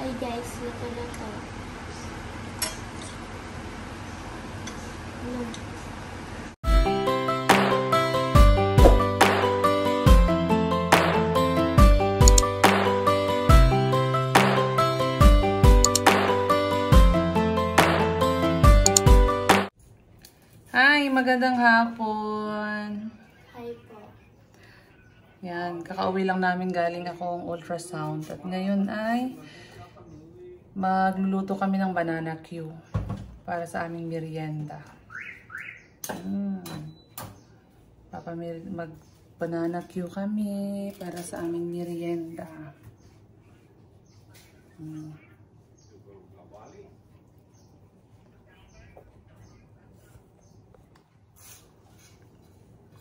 Hi guys, luto na to. Ano? Hi, magandang hapon. Hi po. Yan, kakauwi lang namin galing akong ultrasound. At ngayon ay magluluto kami ng banana Q para sa aming merienda. Mag banana Q kami para sa aming merienda.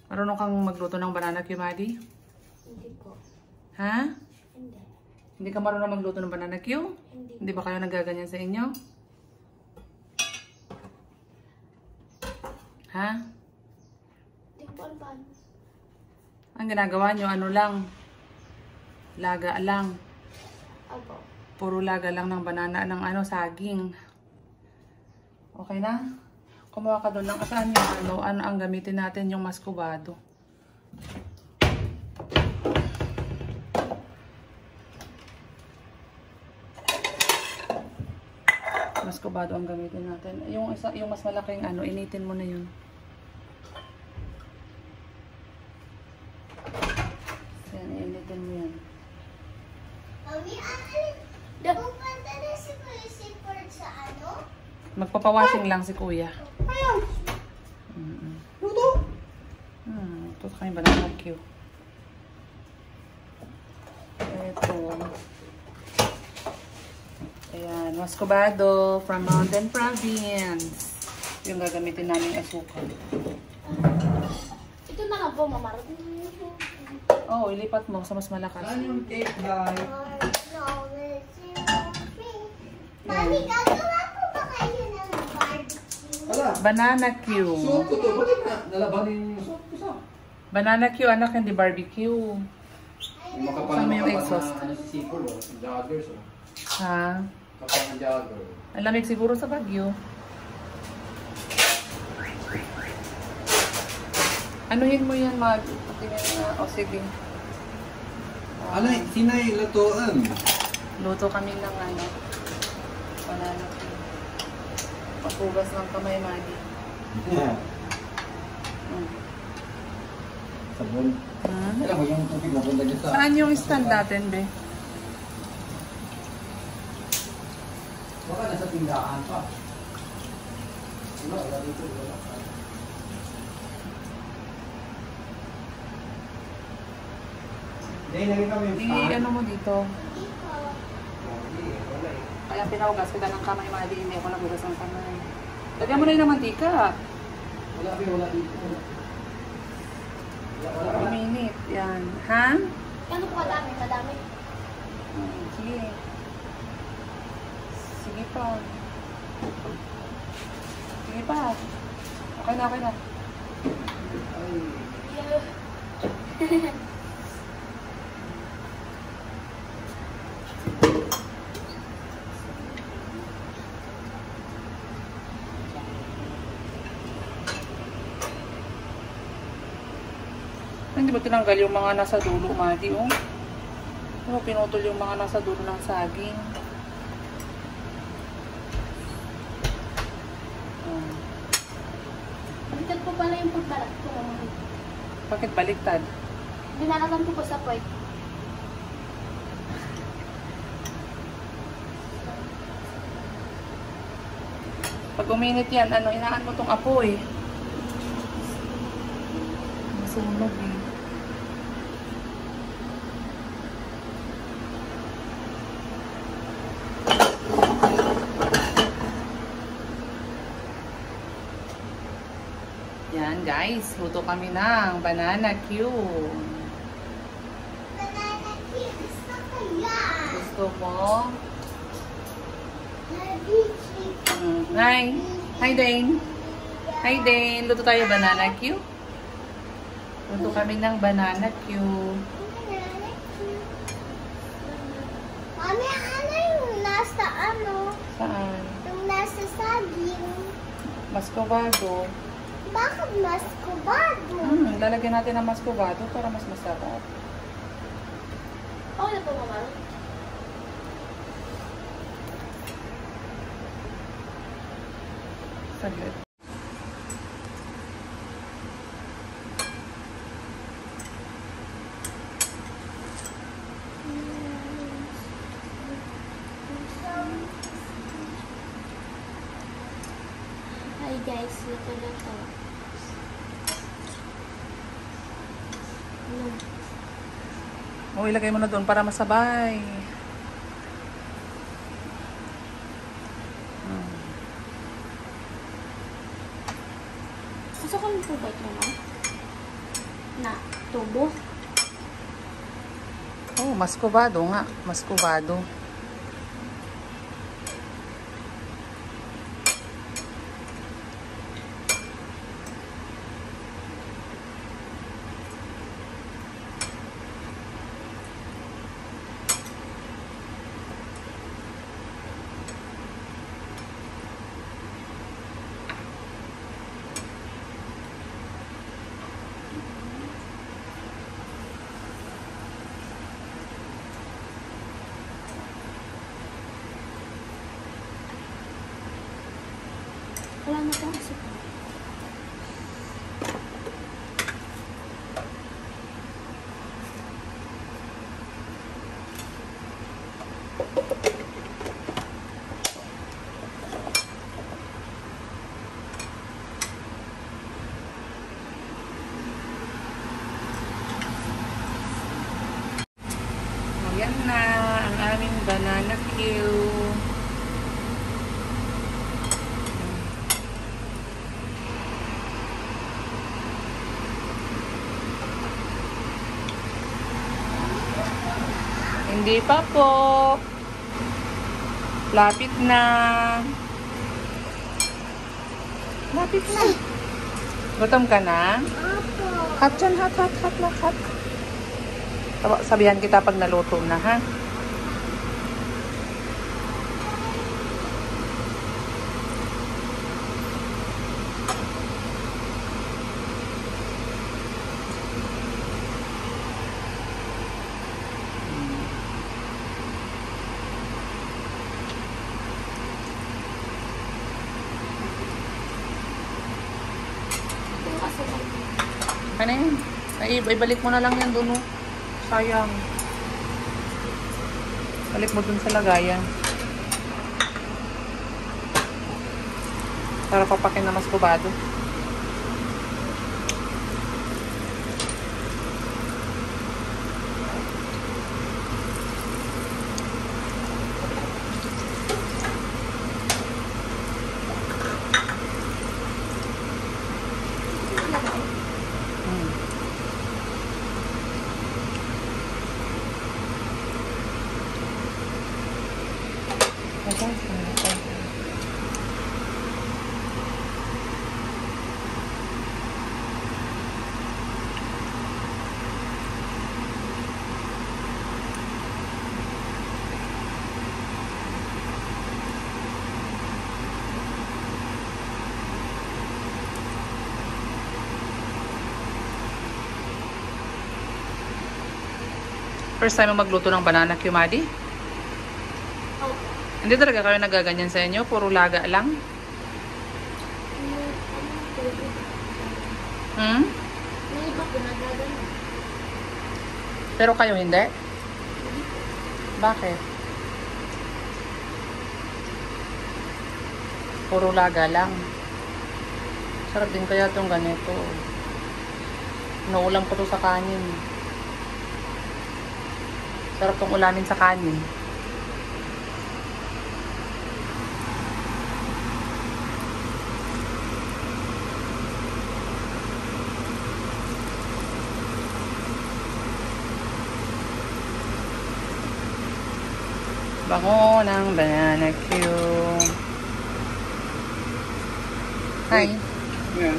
Marunong kang magluto ng banana Q, Maddie? Hindi po. Ha? Hindi. Hindi ka marunong magluto ng banana Q? Hindi. Hindi ba kayo nagaganyan sa inyo? Ha? Hindi po alam paano. Ang ginagawa nyo, ano lang? Laga lang. Apo. Puro laga lang ng banana, ng saging. Okay na? Kumuha ka doon ng saan yung ano ang gamitin natin, yung maskubado. Maskubado ang gamitin natin. Yung mas malaking initin mo na yun. Yan, initin mo yan. Mami, pupunta na si Kuya Sipord sa ano? Magpapawashing lang si Kuya. Ayun! Luto! Ito sa kanyang banana Q. Ito. Ayan, maskubado from Mountain Province. Yung gagamitin namin asukal. Ito na lang po, Mama. Oo, ilipat mo sa mas malakas. Saan yung cake, guys? Mami, gagawa po ba kayo ng barbecue? Wala. Banana Q. Suot ko to. Bakit nalabanin yung suot ko sa? Banana Q, anak, hindi barbecue. Saan mo yung exhaust? Ano si Sipol, oh. Joggers, oh. Ha? Kapag ang jogger. Ang lamig siguro sa Baguio. Anuhin mo yan, Mag. Patingin na. O, sige. Ano, sinay lutuan? Luto kami ng banana Q. Paghugas ng kamay, Maggie. Sabon. Alam mo yung tubig na punta dyan sa... Saan yung stand natin, be? Baka nasa tindahan pa. Wala dito. Wala pa. Dahil lagi kami yung stand. Ano mo dito? Kaya pinahugas kita ng kamay, Maggie. Hindi ako naghugas ng kamay. Lagyan mo na yung mantika. Wala dito. Wala. Minute. Yan. Ha? Ano po kadami? Kadami? Sige. Sige pa. Sige pa. Okay na, okay na. Hindi ba tinanggal yung mga nasa dulo, Maddie, oh? Ano, pinutol yung mga nasa dulo ng saging. Baliktad po pala yung pagbalat ko, Mama. Bakit baliktad? Binalatan ko po sa puwet. Pag uminit yan, inaan mo tong apoy. Masunog eh. Yan guys, luto kami ng banana Q. Banana cake, gusto ko yan. Gusto mo? Baby Hi! Hi Dane! Hi Dane! Luto tayo banana Q. Luto kami ng banana Q. Mami, ano yung nasa nasa ano, Saan? yung nasa saging. Muscovado. Bakit mas kubado? Lalagyan natin ng muscovado para mas masarap. Oh, na po, Mama. Saglit. Hi guys, luto na to. O, ilagay mo na doon para masabay. Gusto ko yung tubig naman. Na, tubo. Oh, muscovado nga. Muscovado. Wala na pong asukal. Ayan na ang aming banana cue. Hindi pa po. Lapit na. Lapit na. Gutom ka na? Opo. Hot dyan, hot, hot, hot, hot, hot. Sabihan kita pag naluto na, ha? Yung asukal. Ano yan? Ay, ibalik mo na lang yan doon, oh. Sayang. Balik mo dun sa lagayan. Para papakin na muscovado. First time mo magluto ng banana cue, Maddie? Opo. Hindi talaga kayo nagaganyan sa inyo? Puro laga lang? Hmm? May iba po nagagano. Pero kayo hindi? Bakit? Puro laga lang. Sarap din kaya itong ganito. Naulam ko to sa kanin. Sarap tong ulamin sa kanin. Bango ng banana cue. Hi. Yeah.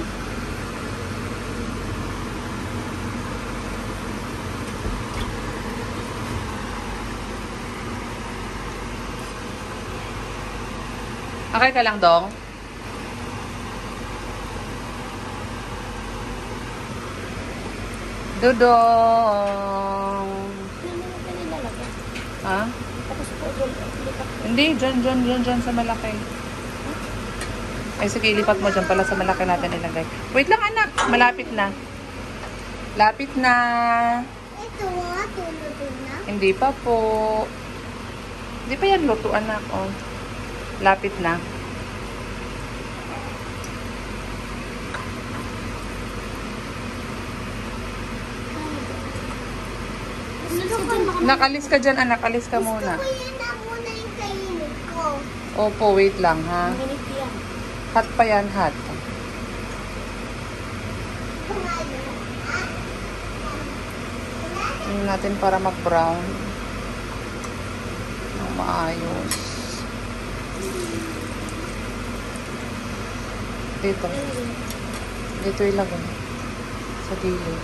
Okay ka lang, Dong? Dudong! Ha? Hindi, dyan sa malaki. Ay, sige, ilipat mo dyan pala sa malaki natin ilagay. Wait lang, anak. Malapit na. Lapit na. Ito, tuluto na. Hindi pa po. Hindi pa yan luto, anak. Oh. Lapit na. Nakalis ka dyan, anak. Alis ka muna. Gusto ko yan na muna yung kainin ko. Opo, wait lang, ha? Hot pa yan, hot. Tingnan natin para mag-brown. Ng maayos. Dito. Dito ilagay. Sa gilid.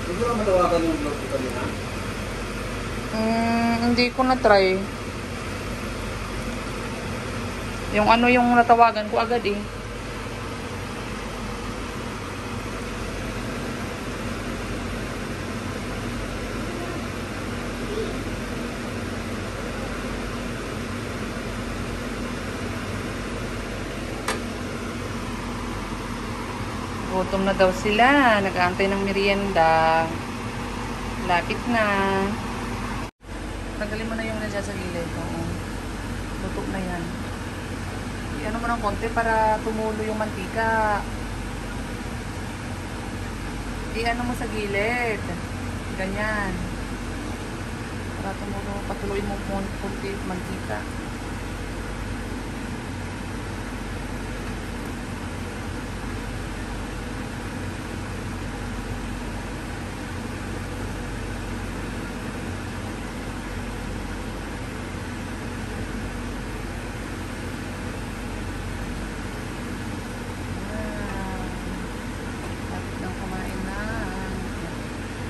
Hindi mo matawagan yung vlog ko kanina. Hindi ko na-try. Yung ano yung natawagan ko agad eh. Gutom na daw sila. Nag-aantay ng merienda. Lapit na. Tagalin mo na yung nandiyan sa gilid. Luto na yan. I-ano mo ng konti para tumulo yung mantika. I-ano mo sa gilid. Ganyan. Para tumulo. Patuloy mo konti mantika.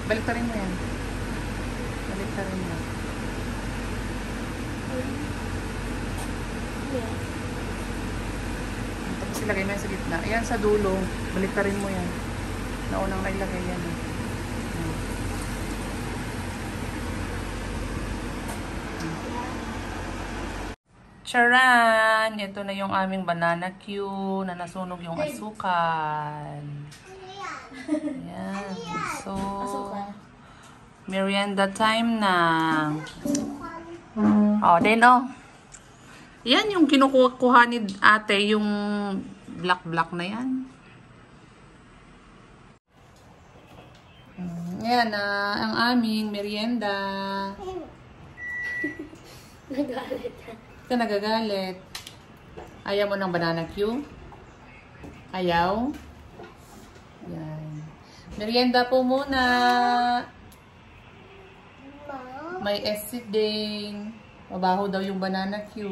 Baliktarin mo yan. Baliktarin mo. Tapos ilagay mo yan sa gitna. Ayan sa dulo. Baliktarin mo yan. Naunang nailagay yan. Charan! Ito na yung aming banana Q na nasunog yung asukal. Ayan. So, merienda time na. Oh, then oh. Yan yung kinukuha ni ate, yung black na yan. Yan na, ang aming merienda. Nagalit. Ito nagagalit. Ayaw mo ng banana Q? Ayaw? Yan. Merienda po muna. May acid din. Mabaho daw yung banana Q.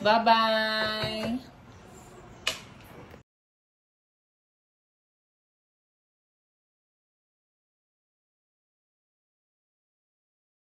Bye-bye!